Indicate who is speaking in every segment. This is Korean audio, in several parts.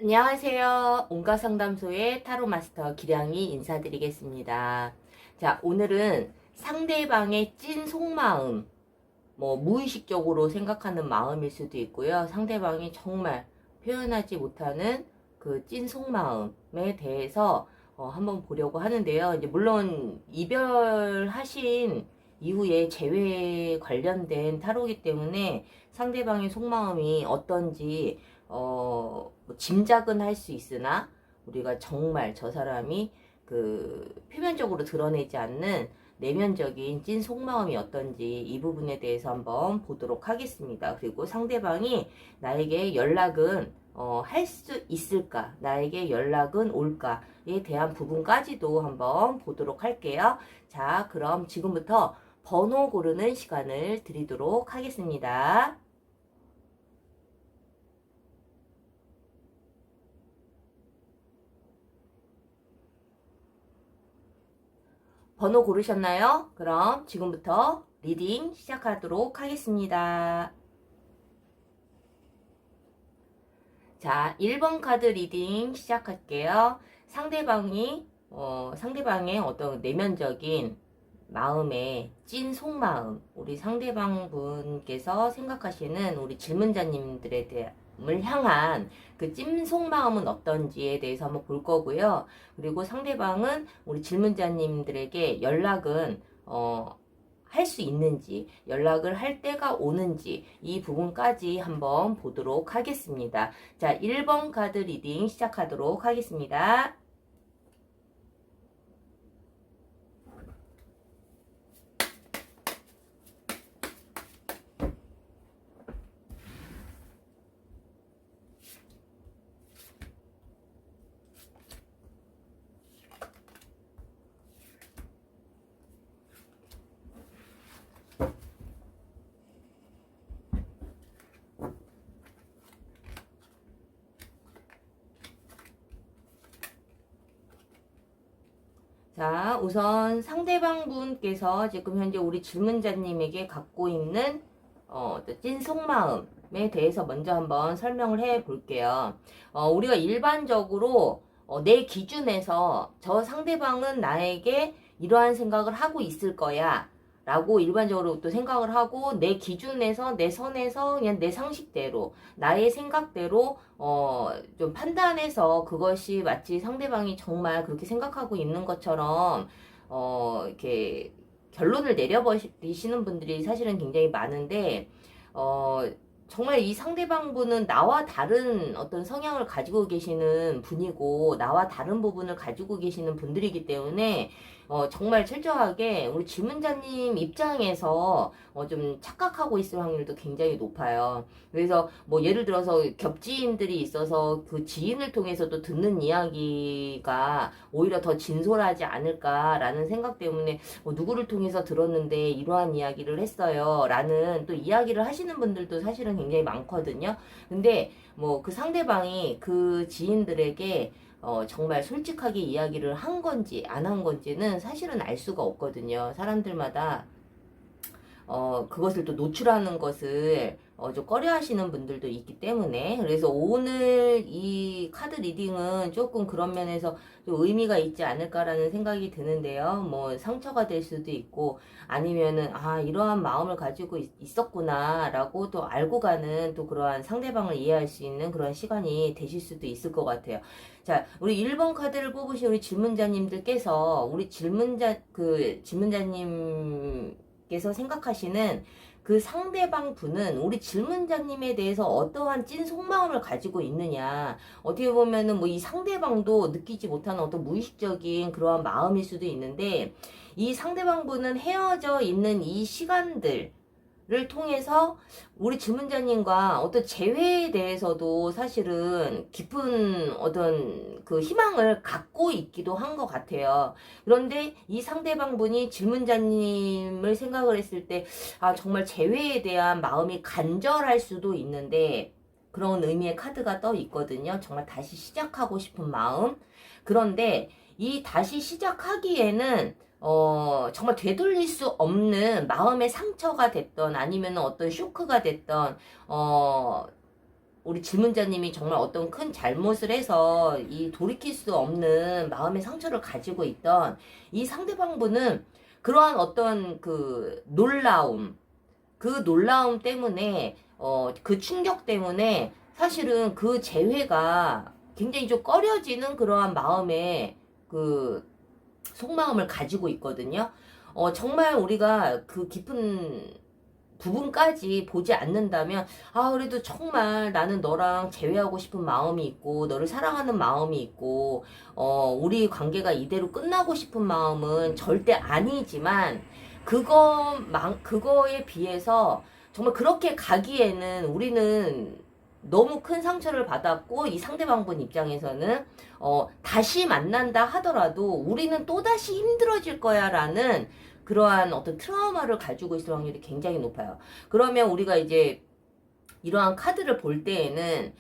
Speaker 1: 안녕하세요. 온가상담소의 타로마스터 기량이 인사드리겠습니다. 자, 오늘은 상대방의 찐 속마음, 무의식적으로 생각하는 마음일 수도 있고요. 상대방이 정말 표현하지 못하는 그 찐 속마음에 대해서 한번 보려고 하는데요. 이제 물론 이별하신 이후에 재회에 관련된 타로이기 때문에 상대방의 속마음이 어떤지 짐작은 할 수 있으나 우리가 정말 저 사람이 그 표면적으로 드러내지 않는 내면적인 찐 속마음이 어떤지 이 부분에 대해서 한번 보도록 하겠습니다. 그리고 상대방이 나에게 연락은 할 수 있을까? 나에게 연락은 올까에 대한 부분까지도 한번 보도록 할게요. 자, 그럼 지금부터 번호 고르는 시간을 드리도록 하겠습니다. 번호 고르셨나요? 그럼 지금부터 리딩 시작하도록 하겠습니다. 자, 1번 카드 리딩 시작할게요. 상대방의 어떤 내면적인 마음의 찐 속마음, 우리 상대방 분께서 생각하시는 우리 질문자님들에 대함을 향한 그 찐 속마음은 어떤지에 대해서 한번 볼 거고요. 그리고 상대방은 우리 질문자님들에게 연락은 할 수 있는지, 연락을 할 때가 오는지 이 부분까지 한번 보도록 하겠습니다. 자, 1번 카드 리딩 시작하도록 하겠습니다. 자, 우선 상대방 분께서 지금 현재 우리 질문자님에게 갖고 있는 찐 속마음에 대해서 먼저 한번 설명을 해 볼게요. 우리가 일반적으로 내 기준에서 저 상대방은 나에게 이러한 생각을 하고 있을 거야. 라고 일반적으로 또 생각을 하고 내 기준에서 내 선에서 그냥 내 상식대로 나의 생각대로 좀 판단해서 그것이 마치 상대방이 정말 그렇게 생각하고 있는 것처럼 이렇게 결론을 내려버리시는 분들이 사실은 굉장히 많은데 어 정말 이 상대방 분은 나와 다른 어떤 성향을 가지고 계시는 분이고 나와 다른 부분을 가지고 계시는 분들이기 때문에 정말 철저하게 우리 질문자님 입장에서 좀 착각하고 있을 확률도 굉장히 높아요. 그래서 뭐 예를 들어서 겹지인들이 있어서 그 지인을 통해서도 듣는 이야기가 오히려 더 진솔하지 않을까라는 생각 때문에 누구를 통해서 들었는데 이러한 이야기를 했어요 라는 또 이야기를 하시는 분들도 사실은 굉장히 많거든요. 근데 뭐 그 상대방이 그 지인들에게 정말 솔직하게 이야기를 한 건지 안 한 건지는 사실은 알 수가 없거든요. 사람들마다 그것을 또 노출하는 것을 좀 꺼려 하시는 분들도 있기 때문에 그래서 오늘 이 카드 리딩은 조금 그런 면에서 좀 의미가 있지 않을까라는 생각이 드는데요. 뭐 상처가 될 수도 있고 아니면은 이러한 마음을 가지고 있었구나 라고 또 알고 가는 또 그러한 상대방을 이해할 수 있는 그런 시간이 되실 수도 있을 것 같아요. 자, 우리 1번 카드를 뽑으신 우리 질문자님들께서 우리 질문자님 께서 생각하시는 그 상대방 분은 우리 질문자님에 대해서 어떠한 찐 속마음을 가지고 있느냐. 어떻게 보면은 뭐 이 상대방도 느끼지 못하는 어떤 무의식적인 그러한 마음일 수도 있는데 이 상대방 분은 헤어져 있는 이 시간들 를 통해서 우리 질문자님과 어떤 재회에 대해서도 사실은 깊은 어떤 그 희망을 갖고 있기도 한 것 같아요. 그런데 이 상대방 분이 질문자님을 생각을 했을 때, 정말 재회에 대한 마음이 간절할 수도 있는데, 그런 의미의 카드가 떠 있거든요. 정말 다시 시작하고 싶은 마음. 그런데 이 다시 시작하기에는 정말 되돌릴 수 없는 마음의 상처가 됐던 아니면 어떤 쇼크가 됐던 우리 질문자님이 정말 어떤 큰 잘못을 해서 이 돌이킬 수 없는 마음의 상처를 가지고 있던 이 상대방분은 그러한 어떤 그 놀라움 때문에, 그 충격 때문에 사실은 그 재회가 굉장히 좀 꺼려지는 그러한 마음의 그 속마음을 가지고 있거든요. 정말 우리가 그 깊은 부분까지 보지 않는다면, 그래도 정말 나는 너랑 재회하고 싶은 마음이 있고 너를 사랑하는 마음이 있고 우리 관계가 이대로 끝나고 싶은 마음은 절대 아니지만, 그거에 비해서 정말 그렇게 가기에는 우리는 너무 큰 상처를 받았고, 이 상대방분 입장에서는 다시 만난다 하더라도 우리는 또다시 힘들어질 거야 라는 그러한 어떤 트라우마를 가지고 있을 확률이 굉장히 높아요. 그러면 우리가 이제 이러한 카드를 볼 때에는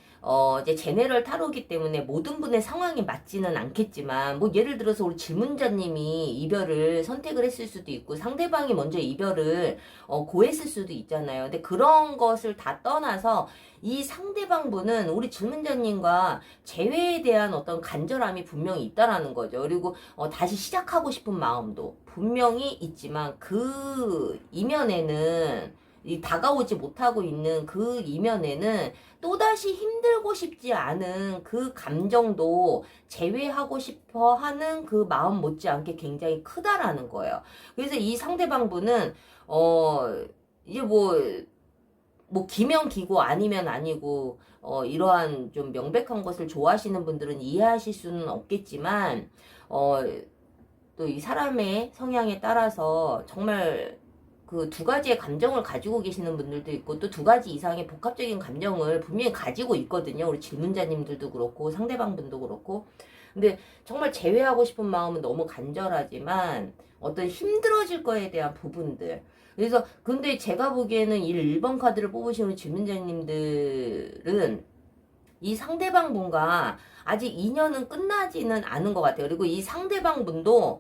Speaker 1: 이제 제네럴 타로기 때문에 모든 분의 상황이 맞지는 않겠지만, 뭐 예를 들어서 우리 질문자님이 이별을 선택을 했을 수도 있고 상대방이 먼저 이별을 고했을 수도 있잖아요. 근데 그런 것을 다 떠나서 이 상대방 분은 우리 질문자님과 재회에 대한 어떤 간절함이 분명히 있다라는 거죠. 그리고 다시 시작하고 싶은 마음도 분명히 있지만, 그 이면에는 이 다가오지 못하고 있는 그 이면에는 또다시 힘들고 싶지 않은 그 감정도 제외하고 싶어 하는 그 마음 못지않게 굉장히 크다라는 거예요. 그래서 이 상대방 분은 이제 뭐 기면 기고 아니면 아니고 이러한 좀 명백한 것을 좋아하시는 분들은 이해하실 수는 없겠지만, 또 이 사람의 성향에 따라서 정말 그 두 가지의 감정을 가지고 계시는 분들도 있고, 또 두 가지 이상의 복합적인 감정을 분명히 가지고 있거든요. 우리 질문자님들도 그렇고 상대방 분도 그렇고. 근데 정말 제외하고 싶은 마음은 너무 간절하지만 어떤 힘들어질 거에 대한 부분들. 그래서 근데 제가 보기에는 이 1번 카드를 뽑으시는 질문자님들은 이 상대방 분과 아직 인연은 끝나지는 않은 것 같아요. 그리고 이 상대방 분도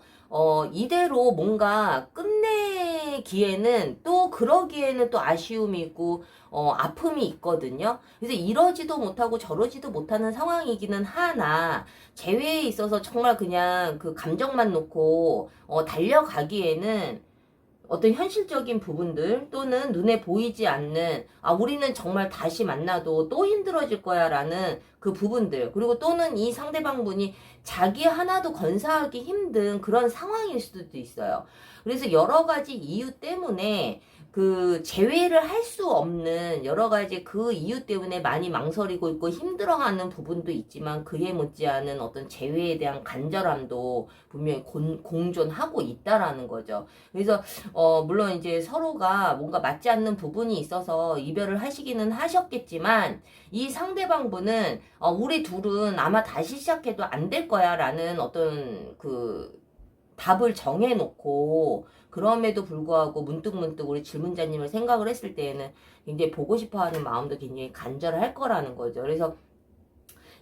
Speaker 1: 이대로 뭔가 끝내기에는 또 그러기에는 또 아쉬움이 있고 아픔이 있거든요. 그래서 이러지도 못하고 저러지도 못하는 상황이기는 하나, 재회에 있어서 정말 그냥 그 감정만 놓고 달려가기에는 어떤 현실적인 부분들 또는 눈에 보이지 않는, 우리는 정말 다시 만나도 또 힘들어질 거야 라는 그 부분들, 그리고 또는 이 상대방 분이 자기 하나도 건사하기 힘든 그런 상황일 수도 있어요. 그래서 여러 가지 이유 때문에 그 재회를 할 수 없는 여러 가지 그 이유 때문에 많이 망설이고 있고 힘들어하는 부분도 있지만, 그에 못지않은 어떤 재회에 대한 간절함도 분명히 공존하고 있다라는 거죠. 그래서 물론 이제 서로가 뭔가 맞지 않는 부분이 있어서 이별을 하시기는 하셨겠지만, 이 상대방 분은 우리 둘은 아마 다시 시작해도 안 될 거야 라는 어떤 그 답을 정해놓고, 그럼에도 불구하고 문득문득 우리 질문자님을 생각을 했을 때에는 굉장히 보고 싶어하는 마음도 굉장히 간절할 거라는 거죠. 그래서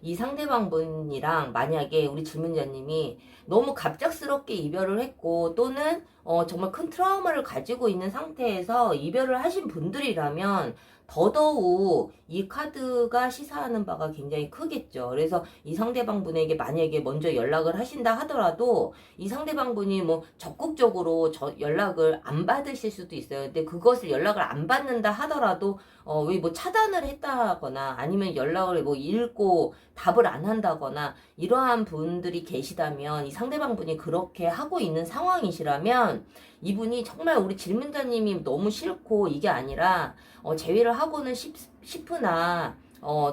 Speaker 1: 이 상대방 분이랑 만약에 우리 질문자님이 너무 갑작스럽게 이별을 했고, 또는 정말 큰 트라우마를 가지고 있는 상태에서 이별을 하신 분들이라면 더더욱 이 카드가 시사하는 바가 굉장히 크겠죠. 그래서 이 상대방 분에게 만약에 먼저 연락을 하신다 하더라도 이 상대방 분이 뭐 적극적으로 연락을 안 받으실 수도 있어요. 근데 그것을 연락을 안 받는다 하더라도 왜 뭐 차단을 했다거나 아니면 연락을 뭐 읽고 답을 안 한다거나 이러한 분들이 계시다면, 이 상대방 분이 그렇게 하고 있는 상황이시라면 이분이 정말 우리 질문자님이 너무 싫고 이게 아니라 재회를 하고는 싶으나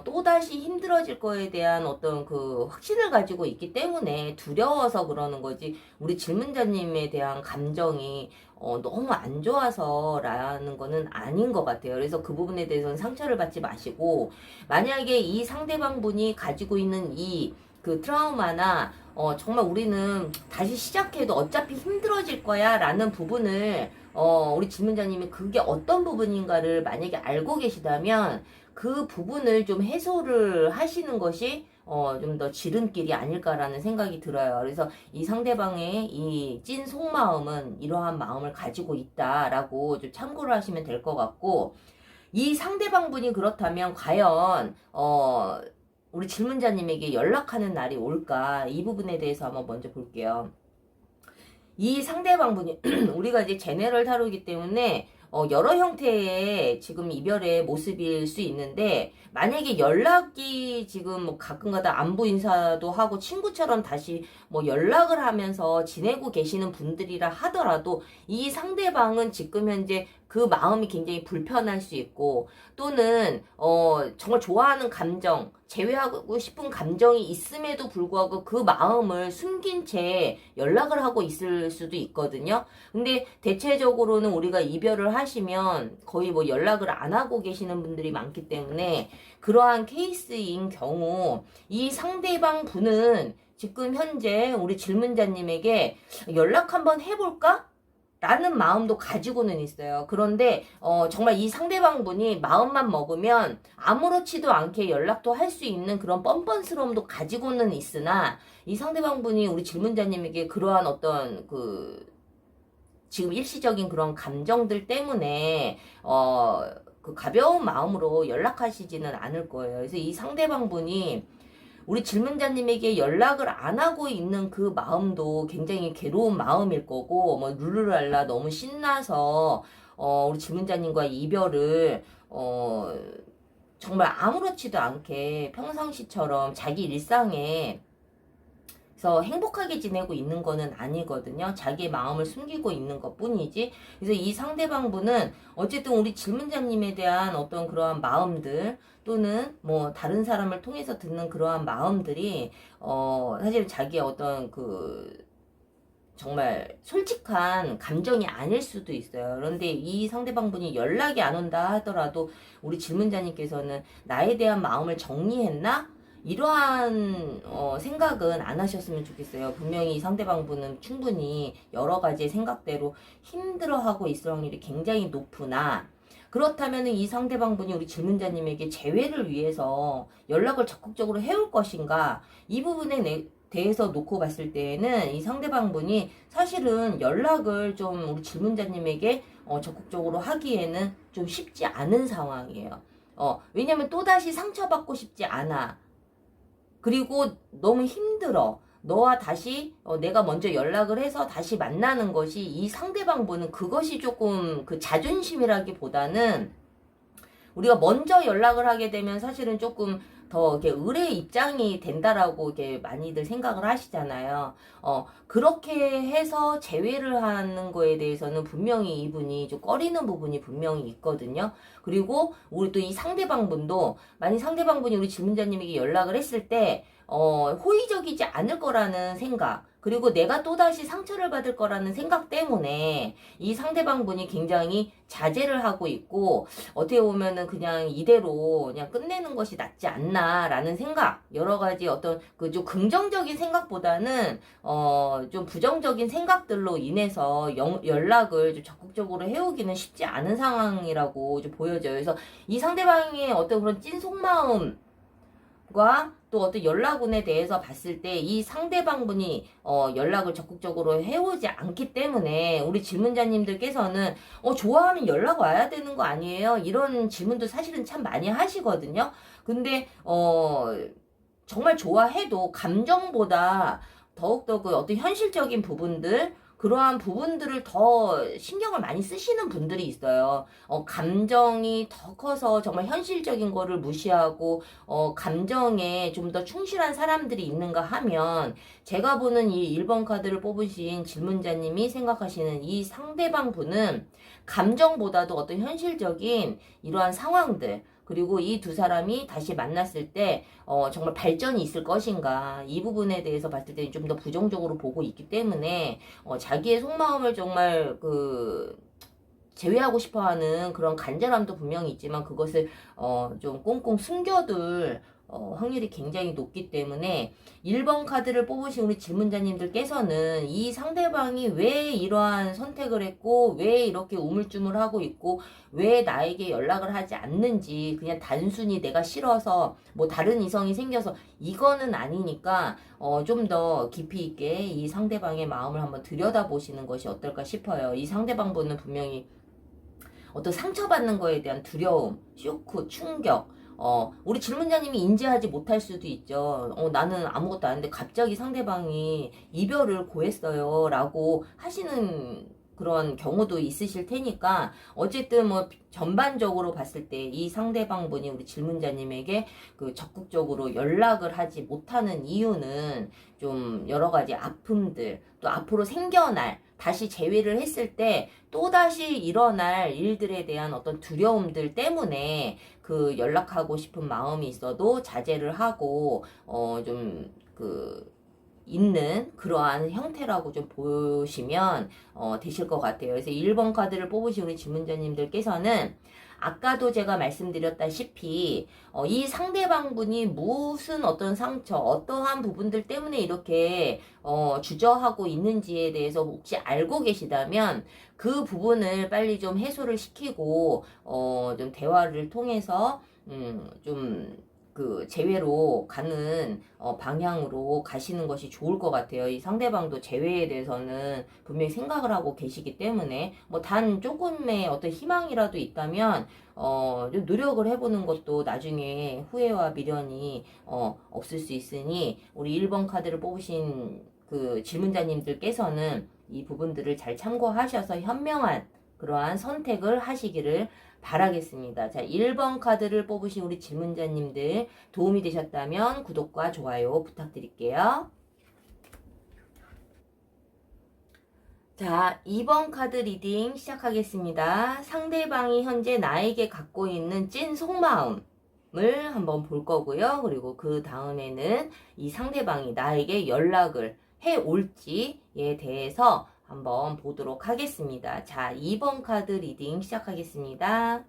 Speaker 1: 또다시 힘들어질 거에 대한 어떤 그 확신을 가지고 있기 때문에 두려워서 그러는 거지, 우리 질문자님에 대한 감정이 너무 안 좋아서라는 거는 아닌 것 같아요. 그래서 그 부분에 대해서는 상처를 받지 마시고, 만약에 이 상대방 분이 가지고 있는 이 그 트라우마나 정말 우리는 다시 시작해도 어차피 힘들어질 거야 라는 부분을 우리 질문자님이 그게 어떤 부분인가를 만약에 알고 계시다면 그 부분을 좀 해소를 하시는 것이 좀 더 지름길이 아닐까라는 생각이 들어요. 그래서 이 상대방의 이 찐 속마음은 이러한 마음을 가지고 있다라고 좀 참고를 하시면 될 것 같고, 이 상대방분이 그렇다면 과연 우리 질문자님에게 연락하는 날이 올까? 이 부분에 대해서 한번 먼저 볼게요. 이 상대방분이 우리가 이제 제네럴 타로이기 때문에 여러 형태의 지금 이별의 모습일 수 있는데, 만약에 연락이 지금 뭐 가끔가다 안부 인사도 하고 친구처럼 다시 뭐 연락을 하면서 지내고 계시는 분들이라 하더라도 이 상대방은 지금 현재 그 마음이 굉장히 불편할 수 있고, 또는 정말 좋아하는 감정, 제외하고 싶은 감정이 있음에도 불구하고 그 마음을 숨긴 채 연락을 하고 있을 수도 있거든요. 근데 대체적으로는 우리가 이별을 하시면 거의 뭐 연락을 안 하고 계시는 분들이 많기 때문에, 그러한 케이스인 경우 이 상대방 분은 지금 현재 우리 질문자님에게 연락 한번 해볼까? 라는 마음도 가지고는 있어요. 그런데 정말 이 상대방 분이 마음만 먹으면 아무렇지도 않게 연락도 할 수 있는 그런 뻔뻔스러움도 가지고는 있으나, 이 상대방 분이 우리 질문자님에게 그러한 어떤 지금 일시적인 그런 감정들 때문에 그 가벼운 마음으로 연락하시지는 않을 거예요. 그래서 이 상대방 분이 우리 질문자님에게 연락을 안 하고 있는 그 마음도 굉장히 괴로운 마음일 거고, 뭐 룰루랄라 너무 신나서 우리 질문자님과 이별을 정말 아무렇지도 않게 평상시처럼 자기 일상에 그래서 행복하게 지내고 있는 거는 아니거든요. 자기의 마음을 숨기고 있는 것 뿐이지. 그래서 이 상대방분은 어쨌든 우리 질문자님에 대한 어떤 그러한 마음들, 또는 뭐 다른 사람을 통해서 듣는 그러한 마음들이 사실 자기의 어떤 정말 솔직한 감정이 아닐 수도 있어요. 그런데 이 상대방분이 연락이 안 온다 하더라도 우리 질문자님께서는 나에 대한 마음을 정리했나? 이러한 생각은 안 하셨으면 좋겠어요. 분명히 이 상대방분은 충분히 여러 가지 생각대로 힘들어하고 있을 확률이 굉장히 높으나, 그렇다면 이 상대방분이 우리 질문자님에게 재회를 위해서 연락을 적극적으로 해올 것인가, 이 부분에 대해서 놓고 봤을 때에는 이 상대방분이 사실은 연락을 좀 우리 질문자님에게 적극적으로 하기에는 좀 쉽지 않은 상황이에요. 왜냐면 또다시 상처받고 싶지 않아. 그리고 너무 힘들어. 너와 다시 내가 먼저 연락을 해서 다시 만나는 것이, 이 상대방 분은 그것이 조금 그 자존심이라기보다는, 우리가 먼저 연락을 하게 되면 사실은 조금 더 이렇게 의뢰의 입장이 된다라고 이렇게 많이들 생각을 하시잖아요. 그렇게 해서 제외를 하는 거에 대해서는 분명히 이분이 좀 꺼리는 부분이 분명히 있거든요. 그리고 우리 또 이 상대방 분도, 만약 상대방 분이 우리 질문자님에게 연락을 했을 때 호의적이지 않을 거라는 생각, 그리고 내가 또다시 상처를 받을 거라는 생각 때문에 이 상대방 분이 굉장히 자제를 하고 있고, 어떻게 보면은 그냥 이대로 그냥 끝내는 것이 낫지 않나라는 생각, 여러 가지 어떤 그 좀 긍정적인 생각보다는 좀 부정적인 생각들로 인해서 연락을 좀 적극적으로 해오기는 쉽지 않은 상황이라고 좀 보여져요. 그래서 이 상대방의 어떤 그런 찐 속마음 과 또 어떤 연락운에 대해서 봤을 때 이 상대방분이 연락을 적극적으로 해오지 않기 때문에 우리 질문자님들께서는 좋아하면 연락 와야 되는 거 아니에요? 이런 질문도 사실은 참 많이 하시거든요. 근데 정말 좋아해도 감정보다 더욱더 그 어떤 현실적인 부분들, 그러한 부분들을 더 신경을 많이 쓰시는 분들이 있어요. 감정이 더 커서 정말 현실적인 거를 무시하고 감정에 좀 더 충실한 사람들이 있는가 하면, 제가 보는 이 1번 카드를 뽑으신 질문자님이 생각하시는 이 상대방 분은 감정보다도 어떤 현실적인 이러한 상황들, 그리고 이 두 사람이 다시 만났을 때 정말 발전이 있을 것인가, 이 부분에 대해서 봤을 때 좀 더 부정적으로 보고 있기 때문에 자기의 속마음을 정말 제외하고 싶어하는 그런 간절함도 분명히 있지만, 그것을 좀 꽁꽁 숨겨둘 확률이 굉장히 높기 때문에 1번 카드를 뽑으신 우리 질문자님들께서는 이 상대방이 왜 이러한 선택을 했고, 왜 이렇게 우물쭈물하고 있고, 왜 나에게 연락을 하지 않는지, 그냥 단순히 내가 싫어서 뭐 다른 이성이 생겨서, 이거는 아니니까 좀 더 깊이 있게 이 상대방의 마음을 한번 들여다보시는 것이 어떨까 싶어요. 이 상대방 분은 분명히 어떤 상처받는 거에 대한 두려움, 쇼크, 충격, 우리 질문자님이 인지하지 못할 수도 있죠. 나는 아무것도 아닌데 갑자기 상대방이 이별을 고했어요. 라고 하시는 그런 경우도 있으실 테니까, 어쨌든 뭐 전반적으로 봤을 때 이 상대방 분이 우리 질문자님에게 그 적극적으로 연락을 하지 못하는 이유는 좀 여러 가지 아픔들, 또 앞으로 생겨날, 다시 재회를 했을 때 또다시 일어날 일들에 대한 어떤 두려움들 때문에 그 연락하고 싶은 마음이 있어도 자제를 하고 좀 있는 그러한 형태라고 좀 보시면 되실 것 같아요. 그래서 1번 카드를 뽑으신 우리 질문자님들께서는 아까도 제가 말씀드렸다시피 이 상대방 분이 무슨 어떤 상처, 어떠한 부분들 때문에 이렇게 주저하고 있는지에 대해서 혹시 알고 계시다면 그 부분을 빨리 좀 해소를 시키고 좀 대화를 통해서 좀 재회로 가는 방향으로 가시는 것이 좋을 것 같아요. 이 상대방도 재회에 대해서는 분명히 생각을 하고 계시기 때문에 뭐 단 조금의 어떤 희망이라도 있다면 좀 노력을 해보는 것도 나중에 후회와 미련이 없을 수 있으니, 우리 1번 카드를 뽑으신 그 질문자님들께서는 이 부분들을 잘 참고하셔서 현명한 그러한 선택을 하시기를 바라겠습니다. 자, 1번 카드를 뽑으신 우리 질문자님들 도움이 되셨다면 구독과 좋아요 부탁드릴게요. 자, 2번 카드 리딩 시작하겠습니다. 상대방이 현재 나에게 갖고 있는 찐 속마음을 한번 볼 거고요. 그리고 그 다음에는 이 상대방이 나에게 연락을 해 올지에 대해서 한번 보도록 하겠습니다. 자, 2번 카드 리딩 시작하겠습니다.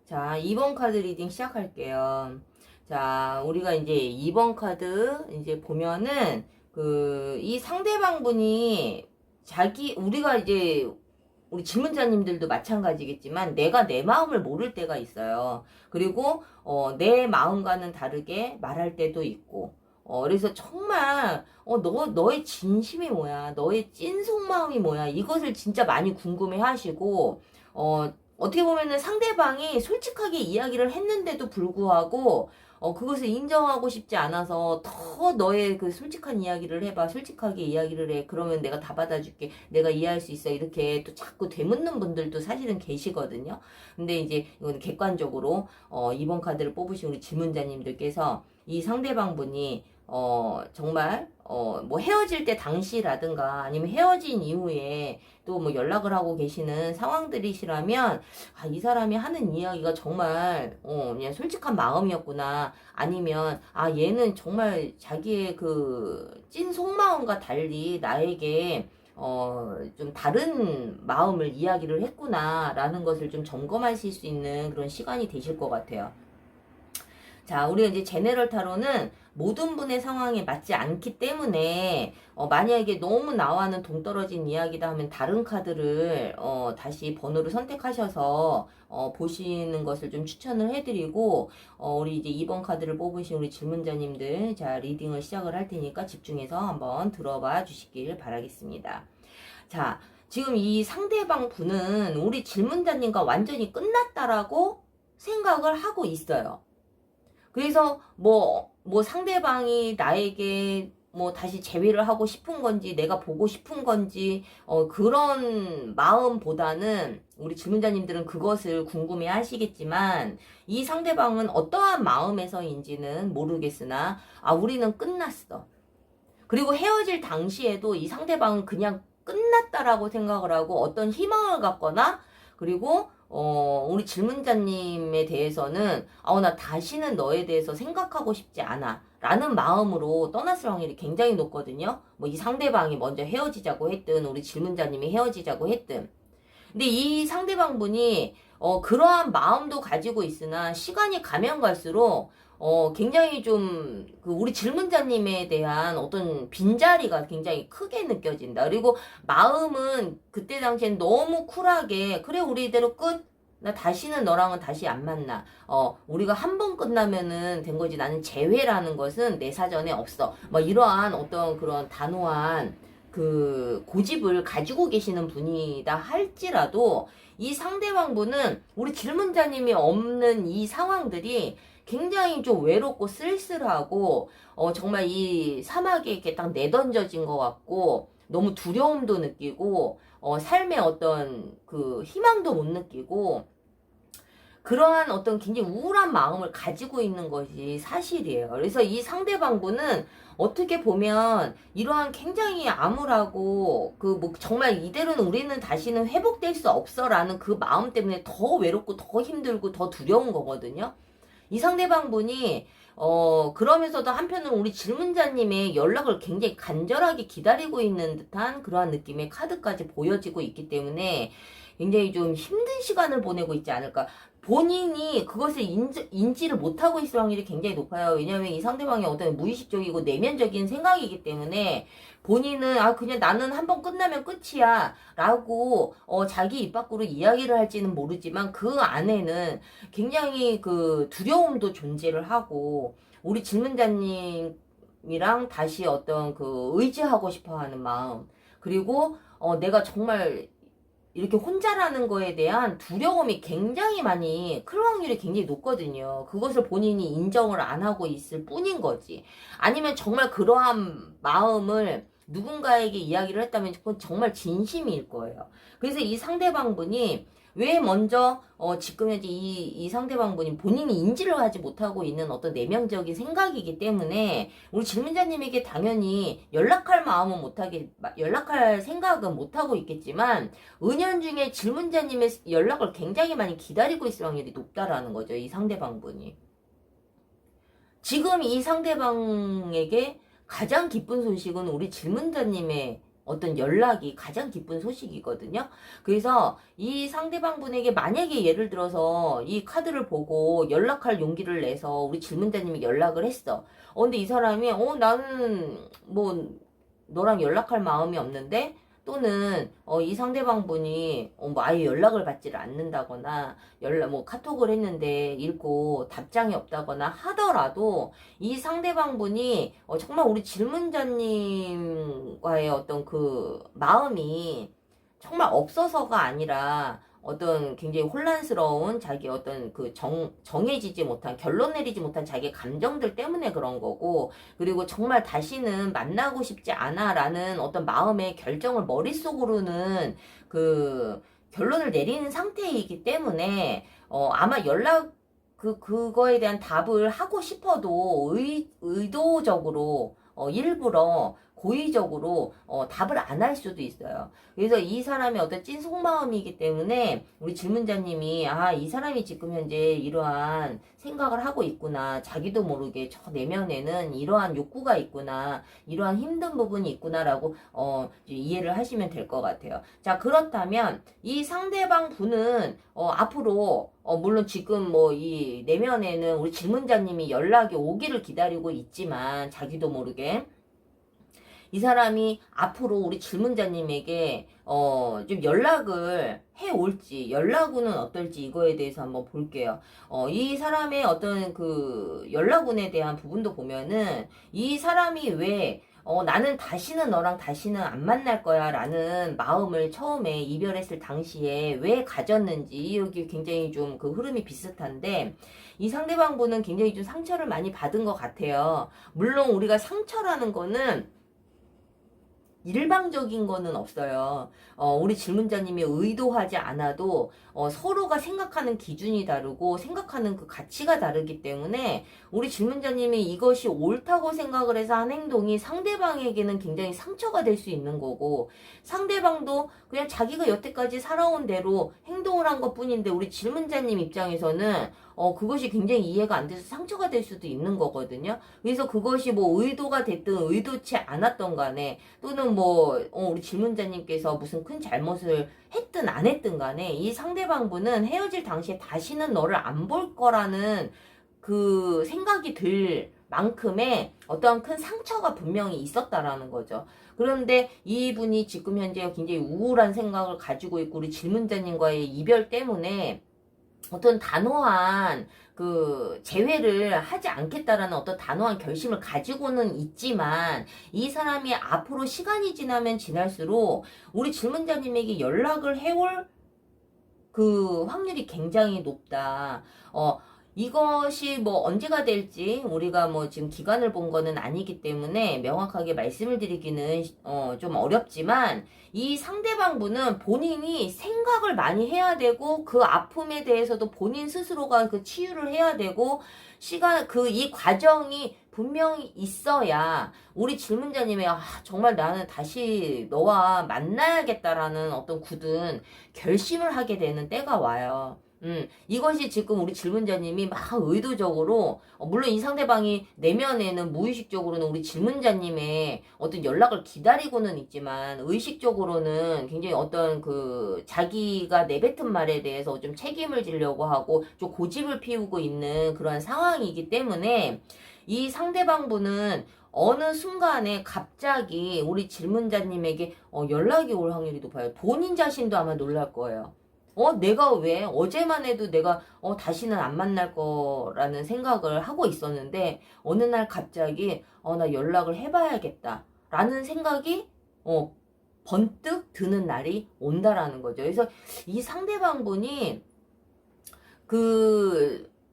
Speaker 1: 자, 2번 카드 리딩 시작할게요. 자, 우리가 이제 2번 카드 이제 보면은 이 상대방 분이 우리가 이제 우리 질문자님들도 마찬가지겠지만 내가 내 마음을 모를 때가 있어요. 그리고 내 마음과는 다르게 말할 때도 있고, 그래서 정말 너의 진심이 뭐야, 너의 찐 속마음이 뭐야, 이것을 진짜 많이 궁금해 하시고, 어떻게 보면은 상대방이 솔직하게 이야기를 했는데도 불구하고 그것을 인정하고 싶지 않아서 더 너의 그 솔직한 이야기를 해봐, 솔직하게 이야기를 해, 그러면 내가 다 받아줄게, 내가 이해할 수 있어, 이렇게 또 자꾸 되묻는 분들도 사실은 계시거든요. 근데 이제 이건 객관적으로 2번 카드를 뽑으신 우리 질문자님들께서 이 상대방 분이 정말 뭐 헤어질 때 당시라든가 아니면 헤어진 이후에 또 뭐 연락을 하고 계시는 상황들이시라면, 이 사람이 하는 이야기가 정말 그냥 솔직한 마음이었구나, 아니면 얘는 정말 자기의 그 찐 속마음과 달리 나에게 좀 다른 마음을 이야기를 했구나 라는 것을 좀 점검하실 수 있는 그런 시간이 되실 것 같아요. 자, 우리가 이제 제네럴 타로는 모든 분의 상황에 맞지 않기 때문에 만약에 너무 나와는 동떨어진 이야기다 하면 다른 카드를 다시 번호를 선택하셔서 보시는 것을 좀 추천을 해드리고, 우리 이제 2번 카드를 뽑으신 우리 질문자님들, 자, 리딩을 시작을 할 테니까 집중해서 한번 들어봐 주시길 바라겠습니다. 자, 지금 이 상대방 분은 우리 질문자님과 완전히 끝났다라고 생각을 하고 있어요. 그래서 뭐 상대방이 나에게 뭐 다시 재회를 하고 싶은 건지, 내가 보고 싶은 건지, 그런 마음보다는 우리 질문자님들은 그것을 궁금해 하시겠지만, 이 상대방은 어떠한 마음에서인지는 모르겠으나, 우리는 끝났어. 그리고 헤어질 당시에도 이 상대방은 그냥 끝났다라고 생각을 하고 어떤 희망을 갖거나, 그리고 우리 질문자님에 대해서는 나 다시는 너에 대해서 생각하고 싶지 않아 라는 마음으로 떠났을 확률이 굉장히 높거든요. 뭐 이 상대방이 먼저 헤어지자고 했든 우리 질문자님이 헤어지자고 했든. 근데 이 상대방분이 그러한 마음도 가지고 있으나 시간이 가면 갈수록 굉장히 좀 그 우리 질문자님에 대한 어떤 빈자리가 굉장히 크게 느껴진다. 그리고 마음은 그때 당시엔 너무 쿨하게 그래 우리 이대로 끝. 나 다시는 너랑은 다시 안 만나. 우리가 한 번 끝나면은 된 거지. 나는 재회라는 것은 내 사전에 없어. 뭐 이러한 어떤 그런 단호한 그 고집을 가지고 계시는 분이다 할지라도 이 상대방 분은 우리 질문자님이 없는 이 상황들이 굉장히 좀 외롭고 쓸쓸하고 정말 이 사막에 이렇게 딱 내던져진 것 같고 너무 두려움도 느끼고 삶의 어떤 그 희망도 못 느끼고 그러한 어떤 굉장히 우울한 마음을 가지고 있는 것이 사실이에요. 그래서 이 상대방분은 어떻게 보면 이러한 굉장히 암울하고 그 뭐 정말 이대로는 우리는 다시는 회복될 수 없어라는 그 마음 때문에 더 외롭고 더 힘들고 더 두려운 거거든요. 이 상대방분이 그러면서도 한편으로 우리 질문자님의 연락을 굉장히 간절하게 기다리고 있는 듯한 그러한 느낌의 카드까지 보여지고 있기 때문에 굉장히 좀 힘든 시간을 보내고 있지 않을까. 본인이 그것을 인지를 못하고 있을 확률이 굉장히 높아요. 왜냐하면 이 상대방이 어떤 무의식적이고 내면적인 생각이기 때문에 본인은 그냥 나는 한번 끝나면 끝이야 라고 자기 입 밖으로 이야기를 할지는 모르지만 그 안에는 굉장히 그 두려움도 존재를 하고 우리 질문자님이랑 다시 어떤 그 의지하고 싶어 하는 마음 그리고 내가 정말 이렇게 혼자라는 거에 대한 두려움이 굉장히 많이 클 확률이 굉장히 높거든요. 그것을 본인이 인정을 안 하고 있을 뿐인 거지. 아니면 정말 그러한 마음을 누군가에게 이야기를 했다면 그건 정말 진심일 거예요. 그래서 이 상대방분이 왜 먼저 지금 현재 이 상대방분이 본인이 인지를 하지 못하고 있는 어떤 내면적인 생각이기 때문에 우리 질문자님에게 당연히 연락할 생각은 못하고 있겠지만 은연중에 질문자님의 연락을 굉장히 많이 기다리고 있을 확률이 높다라는 거죠. 이 상대방분이. 지금 이 상대방에게 가장 기쁜 소식은 우리 질문자님의 어떤 연락이 가장 기쁜 소식이거든요. 그래서 이 상대방 분에게 만약에 예를 들어서 이 카드를 보고 연락할 용기를 내서 우리 질문자님이 연락을 했어. 근데 이 사람이 나는 뭐 너랑 연락할 마음이 없는데 또는 이 상대방 분이 뭐 아예 연락을 받지를 않는다거나 뭐 카톡을 했는데 읽고 답장이 없다거나 하더라도 이 상대방 분이 정말 우리 질문자님과의 어떤 그 마음이 정말 없어서가 아니라 어떤 굉장히 혼란스러운 자기 어떤 그 정해지지 못한 결론 내리지 못한 자기 감정들 때문에 그런 거고 그리고 정말 다시는 만나고 싶지 않아 라는 어떤 마음의 결정을 머릿속으로는 그 결론을 내리는 상태이기 때문에 아마 그거에 대한 답을 하고 싶어도 의도적으로 일부러 고의적으로 답을 안 할 수도 있어요. 그래서 이 사람의 어떤 찐 속마음이기 때문에 우리 질문자님이 이 사람이 지금 현재 이러한 생각을 하고 있구나. 자기도 모르게 저 내면에는 이러한 욕구가 있구나. 이러한 힘든 부분이 있구나라고 이해를 하시면 될 것 같아요. 자, 그렇다면 이 상대방 분은 앞으로 물론 지금 뭐 이 내면에는 우리 질문자님이 연락이 오기를 기다리고 있지만 자기도 모르게 이 사람이 앞으로 우리 질문자님에게 좀 연락을 해올지 연락운은 어떨지 이거에 대해서 한번 볼게요. 이 사람의 어떤 그 연락운에 대한 부분도 보면은 이 사람이 왜 나는 너랑 다시는 안 만날 거야 라는 마음을 처음에 이별했을 당시에 왜 가졌는지 여기 굉장히 좀 그 흐름이 비슷한데 이 상대방 분은 굉장히 좀 상처를 많이 받은 것 같아요. 물론 우리가 상처라는 거는 일방적인 거는 없어요. 우리 질문자님이 의도하지 않아도 서로가 생각하는 기준이 다르고 생각하는 그 가치가 다르기 때문에 우리 질문자님이 이것이 옳다고 생각을 해서 한 행동이 상대방에게는 굉장히 상처가 될 수 있는 거고 상대방도 그냥 자기가 여태까지 살아온 대로 행동을 한 것뿐인데 우리 질문자님 입장에서는 그것이 굉장히 이해가 안 돼서 상처가 될 수도 있는 거거든요. 그래서 그것이 뭐 의도가 됐든 의도치 않았던 간에 또는 뭐 우리 질문자님께서 무슨 큰 잘못을 했든 안 했든 간에 이 상대방분은 헤어질 당시에 다시는 너를 안 볼 거라는 그 생각이 들 만큼의 어떠한 큰 상처가 분명히 있었다라는 거죠. 그런데 이분이 지금 현재 굉장히 우울한 생각을 가지고 있고 우리 질문자님과의 이별 때문에 어떤 단호한 그 재회를 하지 않겠다라는 어떤 단호한 결심을 가지고는 있지만 이 사람이 앞으로 시간이 지나면 지날수록 우리 질문자님에게 연락을 해올 그 확률이 굉장히 높다. 이것이 뭐 언제가 될지 우리가 뭐 지금 기간을 본 거는 아니기 때문에 명확하게 말씀을 드리기는 좀 어렵지만 이 상대방 분은 본인이 생각을 많이 해야 되고 그 아픔에 대해서도 본인 스스로가 그 치유를 해야 되고 이 과정이 분명히 있어야 우리 질문자님의 정말 나는 다시 너와 만나야겠다라는 어떤 굳은 결심을 하게 되는 때가 와요. 이것이 지금 우리 질문자님이 막 의도적으로, 물론 이 상대방이 내면에는 무의식적으로는 우리 질문자님의 어떤 연락을 기다리고는 있지만, 의식적으로는 굉장히 어떤 그, 자기가 내뱉은 말에 대해서 좀 책임을 지려고 하고, 좀 고집을 피우고 있는 그런 상황이기 때문에, 이 상대방 분은 어느 순간에 갑자기 우리 질문자님에게 연락이 올 확률이 높아요. 본인 자신도 아마 놀랄 거예요. 내가 왜 어제만 해도 내가 다시는 안 만날 거라는 생각을 하고 있었는데 어느 날 갑자기 나 연락을 해봐야겠다 라는 생각이 번뜩 드는 날이 온다라는 거죠. 그래서 이 상대방 분이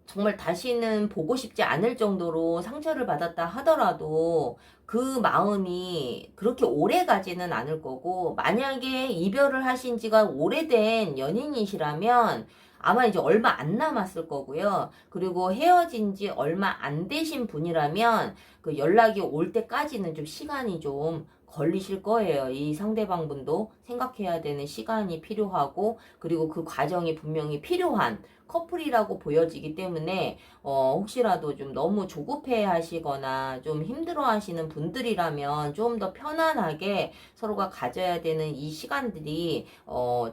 Speaker 1: 정말 다시는 보고 싶지 않을 정도로 상처를 받았다 하더라도 그 마음이 그렇게 오래 가지는 않을 거고, 만약에 이별을 하신 지가 오래된 연인이시라면 아마 이제 얼마 안 남았을 거고요. 그리고 헤어진 지 얼마 안 되신 분이라면 그 연락이 올 때까지는 좀 시간이 좀 걸리실 거예요. 이 상대방 분도 생각해야 되는 시간이 필요하고, 그리고 그 과정이 분명히 필요한 커플이라고 보여지기 때문에 혹시라도 좀 너무 조급해 하시거나 좀 힘들어 하시는 분들이라면 좀 더 편안하게 서로가 가져야 되는 이 시간들이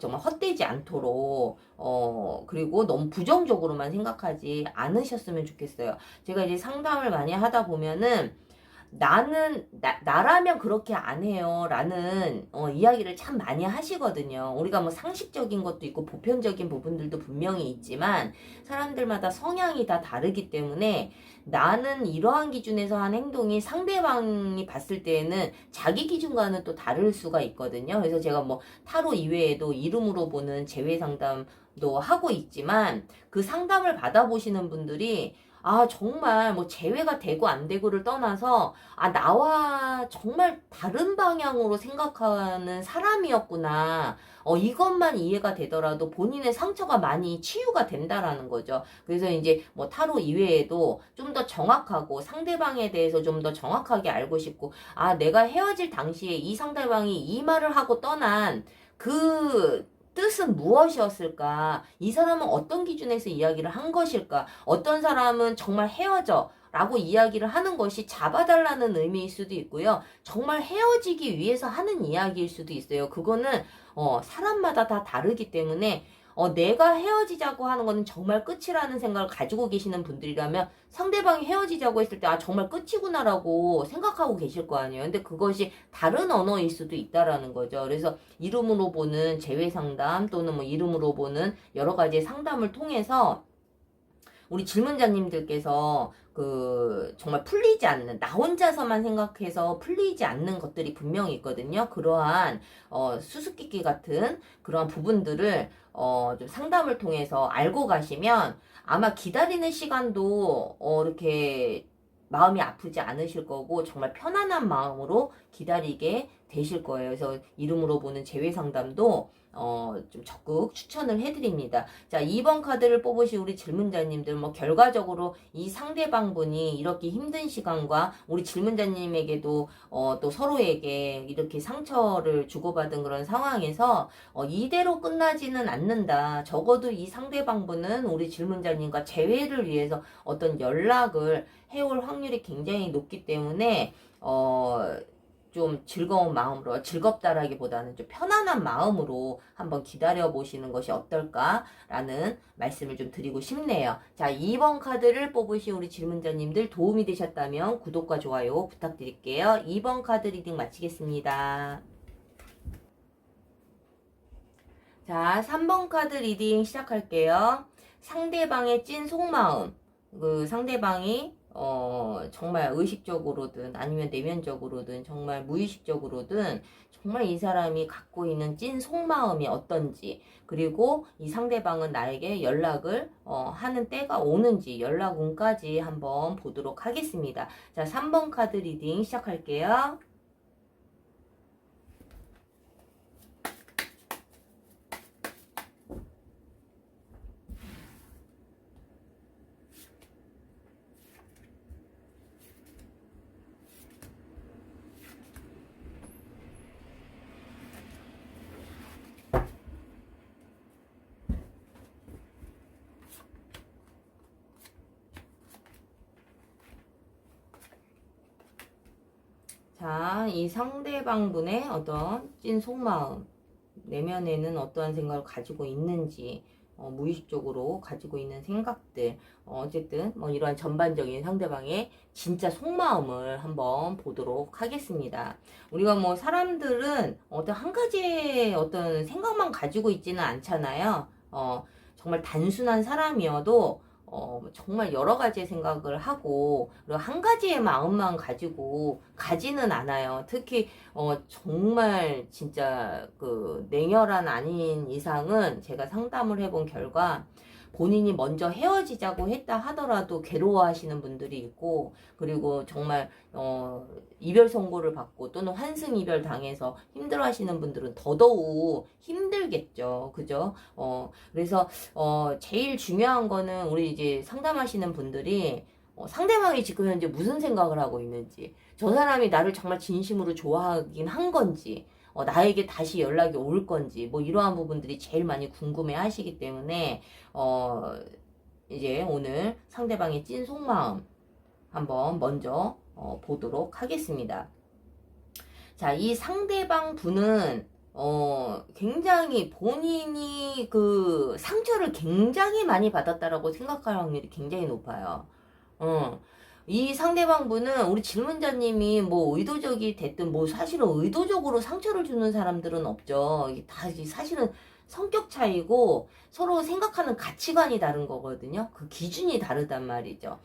Speaker 1: 정말 헛되지 않도록 그리고 너무 부정적으로만 생각하지 않으셨으면 좋겠어요. 제가 이제 상담을 많이 하다 보면은 나라면 그렇게 안 해요. 라는, 이야기를 참 많이 하시거든요. 우리가 뭐 상식적인 것도 있고 보편적인 부분들도 분명히 있지만, 사람들마다 성향이 다 다르기 때문에, 나는 이러한 기준에서 한 행동이 상대방이 봤을 때에는 자기 기준과는 또 다를 수가 있거든요. 그래서 제가 뭐 타로 이외에도 이름으로 보는 재회 상담도 하고 있지만, 그 상담을 받아보시는 분들이 정말 뭐 재회가 되고 안 되고를 떠나서 나와 정말 다른 방향으로 생각하는 사람이었구나. 이것만 이해가 되더라도 본인의 상처가 많이 치유가 된다라는 거죠. 그래서 이제 뭐 타로 이외에도 좀 더 정확하고 상대방에 대해서 좀 더 정확하게 알고 싶고, 내가 헤어질 당시에 이 상대방이 이 말을 하고 떠난 그 뜻은 무엇이었을까? 이 사람은 어떤 기준에서 이야기를 한 것일까? 어떤 사람은 정말 헤어져 라고 이야기를 하는 것이 잡아달라는 의미일 수도 있고요. 정말 헤어지기 위해서 하는 이야기일 수도 있어요. 그거는 사람마다 다 다르기 때문에 내가 헤어지자고 하는 거는 정말 끝이라는 생각을 가지고 계시는 분들이라면 상대방이 헤어지자고 했을 때 정말 끝이구나라고 생각하고 계실 거 아니에요. 근데 그것이 다른 언어일 수도 있다라는 거죠. 그래서 이름으로 보는 재회 상담 또는 뭐 이름으로 보는 여러 가지 상담을 통해서 우리 질문자님들께서 정말 풀리지 않는, 나 혼자서만 생각해서 풀리지 않는 것들이 분명히 있거든요. 그러한, 수수께끼 같은 그러한 부분들을, 좀 상담을 통해서 알고 가시면 아마 기다리는 시간도, 이렇게 마음이 아프지 않으실 거고, 정말 편안한 마음으로 기다리게 되실 거예요. 그래서 이름으로 보는 재회 상담도 좀 적극 추천을 해드립니다. 자, 2번 카드를 뽑으신 우리 질문자님들, 뭐, 결과적으로 이 상대방분이 이렇게 힘든 시간과 우리 질문자님에게도, 또 서로에게 이렇게 상처를 주고받은 그런 상황에서, 이대로 끝나지는 않는다. 적어도 이 상대방분은 우리 질문자님과 재회를 위해서 어떤 연락을 해올 확률이 굉장히 높기 때문에, 좀 즐거운 마음으로, 즐겁다라기보다는 좀 편안한 마음으로 한번 기다려 보시는 것이 어떨까라는 말씀을 좀 드리고 싶네요. 자, 2번 카드를 뽑으신 우리 질문자님들 도움이 되셨다면 구독과 좋아요 부탁드릴게요. 2번 카드 리딩 마치겠습니다. 자, 3번 카드 리딩 시작할게요. 상대방의 찐 속마음. 그 상대방이 정말 의식적으로든 아니면 내면적으로든 정말 무의식적으로든 정말 이 사람이 갖고 있는 찐 속마음이 어떤지, 그리고 이 상대방은 나에게 연락을 하는 때가 오는지 연락 운까지 한번 보도록 하겠습니다. 자, 3번 카드 리딩 시작할게요. 자, 이 상대방분의 어떤 찐 속마음, 내면에는 어떠한 생각을 가지고 있는지, 무의식적으로 가지고 있는 생각들, 어쨌든 뭐 이러한 전반적인 상대방의 진짜 속마음을 한번 보도록 하겠습니다. 우리가 뭐 사람들은 어떤 한 가지의 어떤 생각만 가지고 있지는 않잖아요. 정말 단순한 사람이어도 정말 여러 가지의 생각을 하고, 그리고 한 가지의 마음만 가지고 가지는 않아요. 특히, 정말 진짜 그 냉혈한 아닌 이상은 제가 상담을 해본 결과, 본인이 먼저 헤어지자고 했다 하더라도 괴로워하시는 분들이 있고, 그리고 정말 이별 선고를 받고 또는 환승 이별 당해서 힘들어하시는 분들은 더더욱 힘들겠죠, 그죠? 그래서 제일 중요한 거는 우리 이제 상담하시는 분들이 상대방이 지금 현재 무슨 생각을 하고 있는지, 저 사람이 나를 정말 진심으로 좋아하긴 한 건지, 나에게 다시 연락이 올 건지, 뭐 이러한 부분들이 제일 많이 궁금해 하시기 때문에, 이제 오늘 상대방의 찐 속마음 한번 먼저 보도록 하겠습니다. 자, 이 상대방 분은 굉장히 본인이 그 상처를 굉장히 많이 받았다라고 생각할 확률이 굉장히 높아요. 이 상대방 분은 우리 질문자님이 뭐 의도적이 됐든 뭐 사실은 의도적으로 상처를 주는 사람들은 없죠. 이게 다 사실은 성격 차이고 서로 생각하는 가치관이 다른 거거든요. 그 기준이 다르단 말이죠.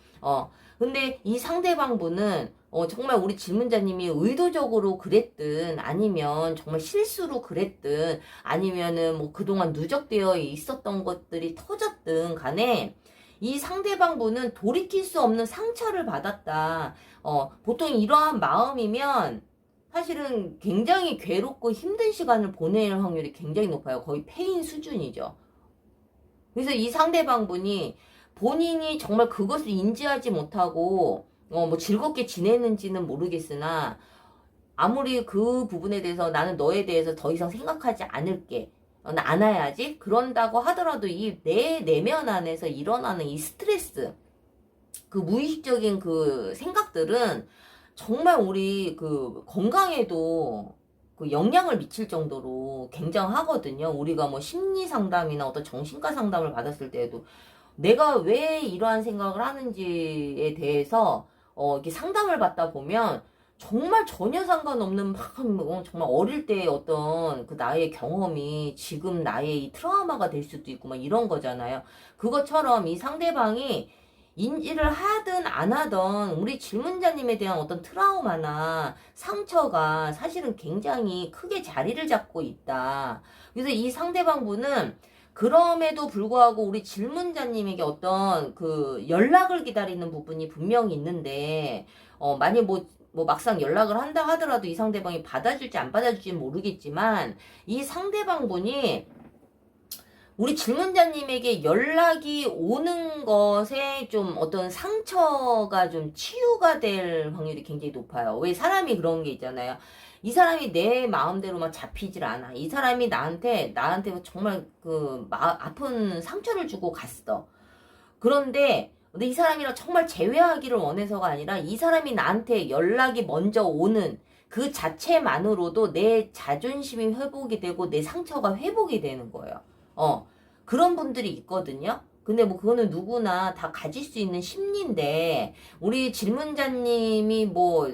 Speaker 1: 근데 이 상대방 분은 정말 우리 질문자님이 의도적으로 그랬든 아니면 정말 실수로 그랬든 아니면은 뭐 그동안 누적되어 있었던 것들이 터졌든 간에 이 상대방 분은 돌이킬 수 없는 상처를 받았다. 보통 이러한 마음이면 사실은 굉장히 괴롭고 힘든 시간을 보낼 확률이 굉장히 높아요. 거의 폐인 수준이죠. 그래서 이 상대방 분이 본인이 정말 그것을 인지하지 못하고 뭐 즐겁게 지내는지는 모르겠으나 아무리 그 부분에 대해서 나는 너에 대해서 더 이상 생각하지 않을게. 안아야지. 그런다고 하더라도 이 내 내면 안에서 일어나는 이 스트레스, 그 무의식적인 그 생각들은 정말 우리 그 건강에도 그 영향을 미칠 정도로 굉장하거든요. 우리가 뭐 심리 상담이나 어떤 정신과 상담을 받았을 때에도 내가 왜 이러한 생각을 하는지에 대해서 이렇게 상담을 받다 보면 정말 전혀 상관없는 막 정말 어릴 때의 어떤 그 나의 경험이 지금 나의 이 트라우마가 될 수도 있고 막 이런 거잖아요. 그것처럼 이 상대방이 인지를 하든 안 하든 우리 질문자님에 대한 어떤 트라우마나 상처가 사실은 굉장히 크게 자리를 잡고 있다. 그래서 이 상대방 분은 그럼에도 불구하고 우리 질문자님에게 어떤 그 연락을 기다리는 부분이 분명히 있는데, 만약 뭐 뭐 막상 연락을 한다 하더라도 이 상대방이 받아줄지 안 받아줄지 모르겠지만 이 상대방분이 우리 질문자님에게 연락이 오는 것에 좀 어떤 상처가 좀 치유가 될 확률이 굉장히 높아요. 왜 사람이 그런 게 있잖아요. 이 사람이 내 마음대로만 잡히질 않아. 이 사람이 나한테 정말 아픈 상처를 주고 갔어. 그런데 이 사람이랑 정말 재회하기를 원해서가 아니라 이 사람이 나한테 연락이 먼저 오는 그 자체만으로도 내 자존심이 회복이 되고 내 상처가 회복이 되는 거예요. 그런 분들이 있거든요. 근데 뭐 그거는 누구나 다 가질 수 있는 심리인데 우리 질문자님이 뭐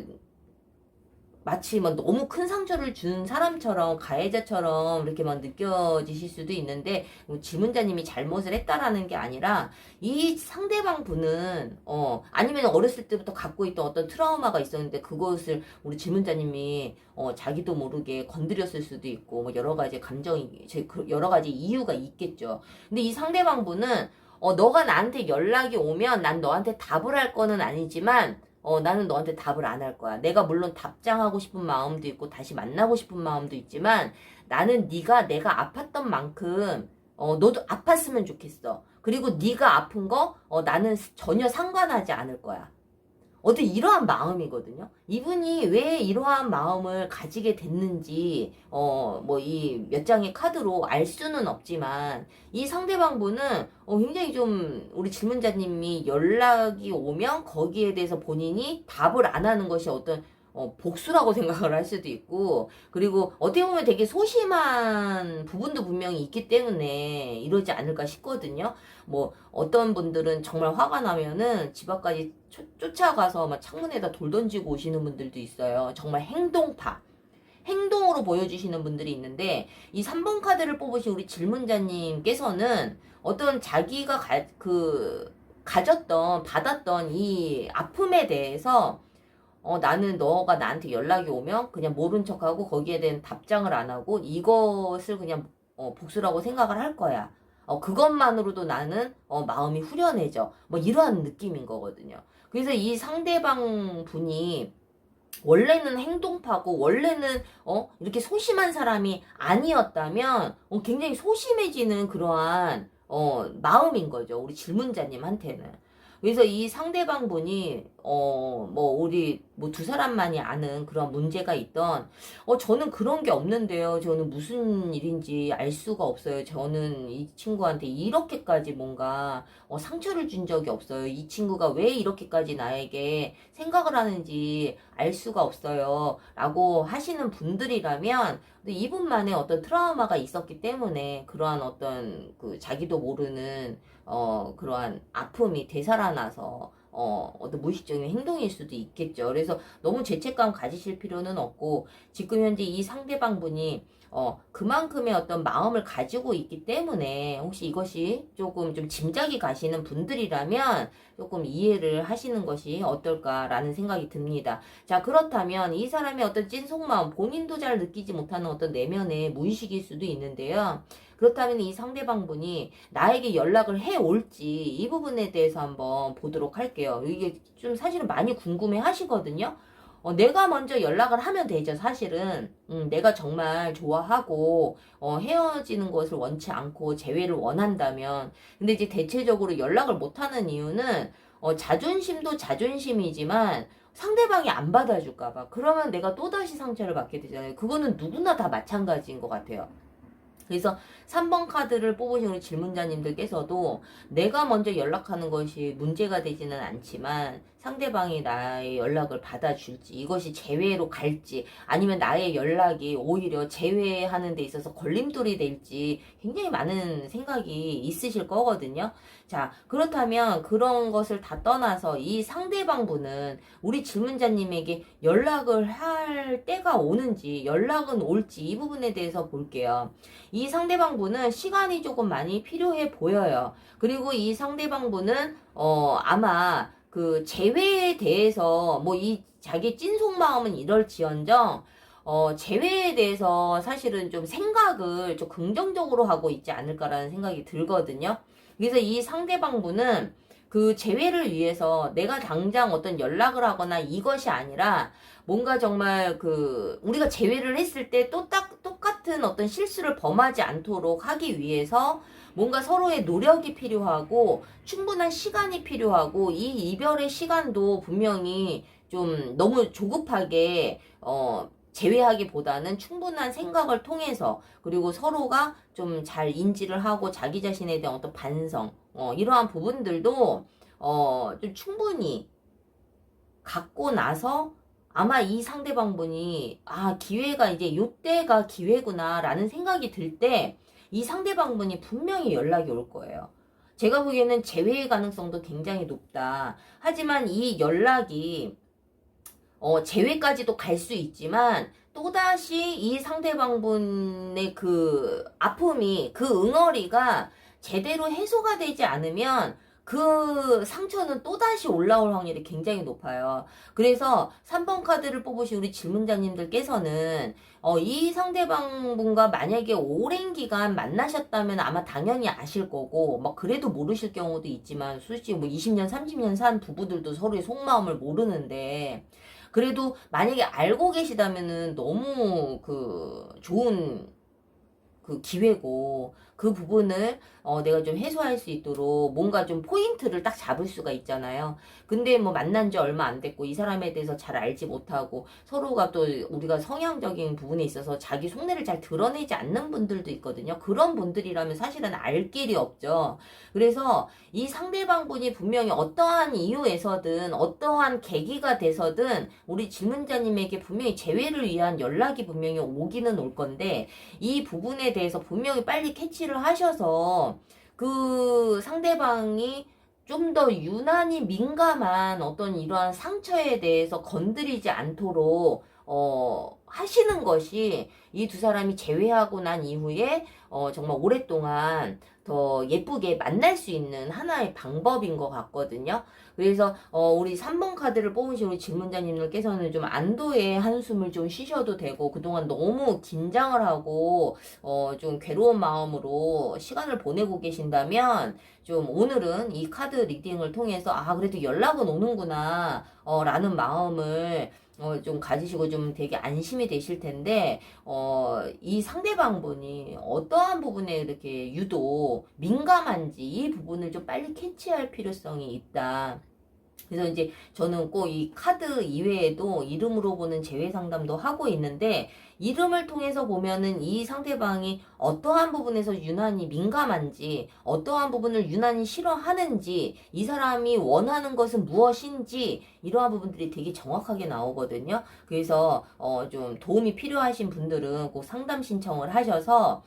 Speaker 1: 마치 막 너무 큰 상처를 준 사람처럼 가해자처럼 이렇게 막 느껴지실 수도 있는데 뭐 질문자님이 잘못을 했다라는 게 아니라 이 상대방 분은 아니면 어렸을 때부터 갖고 있던 어떤 트라우마가 있었는데 그것을 우리 질문자님이 자기도 모르게 건드렸을 수도 있고 뭐 여러 가지 감정이 여러 가지 이유가 있겠죠. 근데 이 상대방 분은 너가 나한테 연락이 오면 난 너한테 답을 할 거는 아니지만 나는 너한테 답을 안 할 거야. 내가 물론 답장하고 싶은 마음도 있고 다시 만나고 싶은 마음도 있지만 나는 내가 아팠던 만큼 너도 아팠으면 좋겠어. 그리고 네가 아픈 거 나는 전혀 상관하지 않을 거야. 어떤 이러한 마음이거든요. 이분이 왜 이러한 마음을 가지게 됐는지 뭐 이 몇 장의 카드로 알 수는 없지만 이 상대방 분은 굉장히 좀 우리 질문자님이 연락이 오면 거기에 대해서 본인이 답을 안 하는 것이 어떤 복수라고 생각을 할 수도 있고 그리고 어떻게 보면 되게 소심한 부분도 분명히 있기 때문에 이러지 않을까 싶거든요. 뭐 어떤 분들은 정말 화가 나면은 집 앞까지 쫓아가서 막 창문에다 돌 던지고 오시는 분들도 있어요. 정말 행동으로 보여주시는 분들이 있는데 이 3번 카드를 뽑으신 우리 질문자님께서는 어떤 자기가 받았던 이 아픔에 대해서 나는 너가 나한테 연락이 오면 그냥 모른 척하고 거기에 대한 답장을 안 하고 이것을 그냥 복수라고 생각을 할 거야. 그것만으로도 나는 마음이 후련해져. 뭐 이러한 느낌인 거거든요. 그래서 이 상대방 분이 원래는 행동파고 원래는 이렇게 소심한 사람이 아니었다면 굉장히 소심해지는 그러한 마음인 거죠. 우리 질문자님한테는. 그래서 이 상대방 분이 뭐 우리 뭐 두 사람만이 아는 그런 문제가 있던 저는 그런 게 없는데요. 저는 무슨 일인지 알 수가 없어요. 저는 이 친구한테 이렇게까지 뭔가 상처를 준 적이 없어요. 이 친구가 왜 이렇게까지 나에게 생각을 하는지 알 수가 없어요. 라고 하시는 분들이라면 이분만의 어떤 트라우마가 있었기 때문에 그러한 어떤 자기도 모르는 그러한 아픔이 되살아나서 어떤 무의식적인 행동일 수도 있겠죠. 그래서 너무 죄책감 가지실 필요는 없고 지금 현재 이 상대방 분이 그만큼의 어떤 마음을 가지고 있기 때문에 혹시 이것이 조금 좀 짐작이 가시는 분들이라면 조금 이해를 하시는 것이 어떨까라는 생각이 듭니다. 자, 그렇다면 이 사람의 어떤 찐 속마음, 본인도 잘 느끼지 못하는 어떤 내면의 무의식일 수도 있는데요. 그렇다면 이 상대방 분이 나에게 연락을 해 올지 이 부분에 대해서 한번 보도록 할게요. 이게 좀 사실은 많이 궁금해 하시거든요. 내가 먼저 연락을 하면 되죠, 사실은. 내가 정말 좋아하고, 헤어지는 것을 원치 않고 재회를 원한다면. 근데 이제 대체적으로 연락을 못하는 이유는, 자존심도 자존심이지만, 상대방이 안 받아줄까봐. 그러면 내가 또다시 상처를 받게 되잖아요. 그거는 누구나 다 마찬가지인 것 같아요. 그래서 3번 카드를 뽑으신 우리 질문자님들께서도 내가 먼저 연락하는 것이 문제가 되지는 않지만 상대방이 나의 연락을 받아줄지 이것이 재회로 갈지 아니면 나의 연락이 오히려 재회하는 데 있어서 걸림돌이 될지 굉장히 많은 생각이 있으실 거거든요. 자, 그렇다면 그런 것을 다 떠나서 이 상대방 분은 우리 질문자님에게 연락을 할 때가 오는지 연락은 올지 이 부분에 대해서 볼게요. 이 상대방 분은 시간이 조금 많이 필요해 보여요. 그리고 이 상대방 분은 아마 그 재회에 대해서 뭐 이 자기 찐 속마음은 이럴지언정 재회에 대해서 사실은 좀 생각을 좀 긍정적으로 하고 있지 않을까라는 생각이 들거든요. 그래서 이 상대방 분은 그 재회를 위해서 내가 당장 어떤 연락을 하거나 이것이 아니라 뭔가 정말 그 우리가 재회를 했을 때 똑같은 어떤 실수를 범하지 않도록 하기 위해서 뭔가 서로의 노력이 필요하고 충분한 시간이 필요하고 이 이별의 시간도 분명히 좀 너무 조급하게 제외하기보다는 충분한 생각을 통해서 그리고 서로가 좀 잘 인지를 하고 자기 자신에 대한 어떤 반성 이러한 부분들도 좀 충분히 갖고 나서 아마 이 상대방분이 기회가 이제 요때가 기회구나라는 생각이 들 때 이 상대방분이 분명히 연락이 올 거예요. 제가 보기에는 재회의 가능성도 굉장히 높다. 하지만 이 연락이 재회까지도 갈 수 있지만 또다시 이 상대방분의 그 아픔이 그 응어리가 제대로 해소가 되지 않으면 그 상처는 또다시 올라올 확률이 굉장히 높아요. 그래서 3번 카드를 뽑으신 우리 질문자님들께서는 이 상대방분과 만약에 오랜 기간 만나셨다면 아마 당연히 아실 거고 막 그래도 모르실 경우도 있지만 솔직히 뭐 20년 30년 산 부부들도 서로의 속마음을 모르는데 그래도 만약에 알고 계시다면은 너무 그 좋은 그 기회고 그 부분을 내가 좀 해소할 수 있도록 뭔가 좀 포인트를 딱 잡을 수가 있잖아요. 근데 뭐 만난 지 얼마 안 됐고 이 사람에 대해서 잘 알지 못하고 서로가 또 우리가 성향적인 부분에 있어서 자기 속내를 잘 드러내지 않는 분들도 있거든요. 그런 분들이라면 사실은 알 길이 없죠. 그래서 이 상대방분이 분명히 어떠한 이유에서든 어떠한 계기가 돼서든 우리 질문자님에게 분명히 재회를 위한 연락이 분명히 오기는 올 건데 이 부분에 대해서 분명히 빨리 캐치를 하셔서 그 상대방이 좀 더 유난히 민감한 어떤 이러한 상처에 대해서 건드리지 않도록 하시는 것이 이 두 사람이 재회하고 난 이후에 정말 오랫동안 더 예쁘게 만날 수 있는 하나의 방법인 것 같거든요. 그래서 우리 3번 카드를 뽑으신 우리 질문자님들께서는 좀 안도의 한숨을 좀 쉬셔도 되고 그동안 너무 긴장을 하고 좀 괴로운 마음으로 시간을 보내고 계신다면 좀 오늘은 이 카드 리딩을 통해서 그래도 연락은 오는구나 라는 마음을 좀 가지시고 좀 되게 안심이 되실 텐데, 이 상대방분이 어떠한 부분에 이렇게 유독 민감한지 이 부분을 좀 빨리 캐치할 필요성이 있다. 그래서 이제 저는 꼭 이 카드 이외에도 이름으로 보는 재회 상담도 하고 있는데 이름을 통해서 보면은 이 상대방이 어떠한 부분에서 유난히 민감한지 어떠한 부분을 유난히 싫어하는지 이 사람이 원하는 것은 무엇인지 이러한 부분들이 되게 정확하게 나오거든요. 그래서 좀 도움이 필요하신 분들은 꼭 상담 신청을 하셔서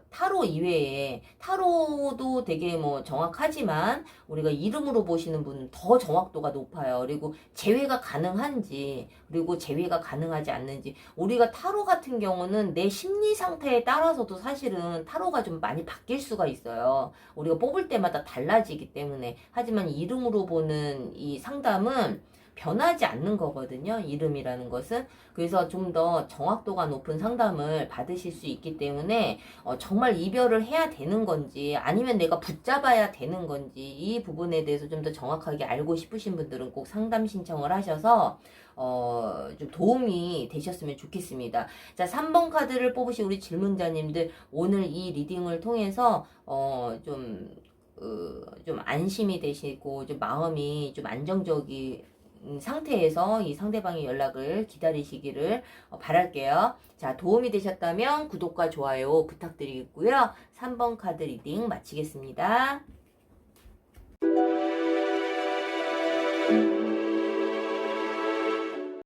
Speaker 1: 타로 이외에 타로도 되게 뭐 정확하지만 우리가 이름으로 보시는 분은 더 정확도가 높아요. 그리고 재회가 가능한지 그리고 재회가 가능하지 않는지 우리가 타로 같은 경우는 내 심리 상태에 따라서도 사실은 타로가 좀 많이 바뀔 수가 있어요. 우리가 뽑을 때마다 달라지기 때문에 하지만 이름으로 보는 이 상담은 변하지 않는 거거든요. 이름이라는 것은. 그래서 좀 더 정확도가 높은 상담을 받으실 수 있기 때문에 정말 이별을 해야 되는 건지 아니면 내가 붙잡아야 되는 건지 이 부분에 대해서 좀 더 정확하게 알고 싶으신 분들은 꼭 상담 신청을 하셔서 좀 도움이 되셨으면 좋겠습니다. 자, 3번 카드를 뽑으신 우리 질문자님들 오늘 이 리딩을 통해서 좀 안심이 되시고 좀 마음이 좀 안정적이 상태에서 이 상대방의 연락을 기다리시기를 바랄게요. 자, 도움이 되셨다면 구독과 좋아요 부탁드리겠고요. 3번 카드 리딩 마치겠습니다.